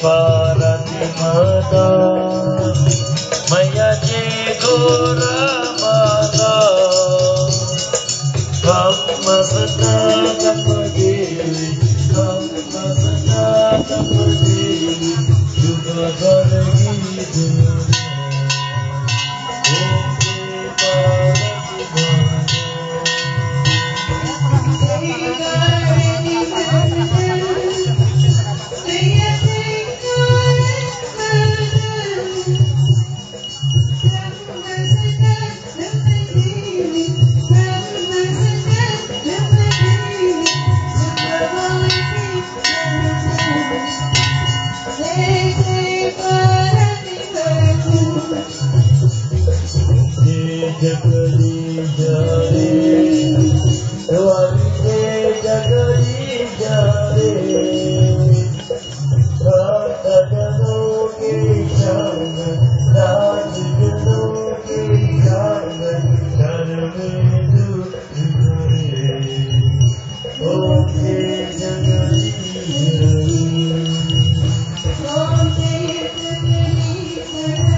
Parati mata maya je gora mata hamma sata tapadevi hamma sata tapadevi juga bargi Jagadi jare, Dwari jagadi jare, Rata jano ki shan, Raj jano ki shan, Dharme du jare, Om jagadi jare, Om jagadi jare.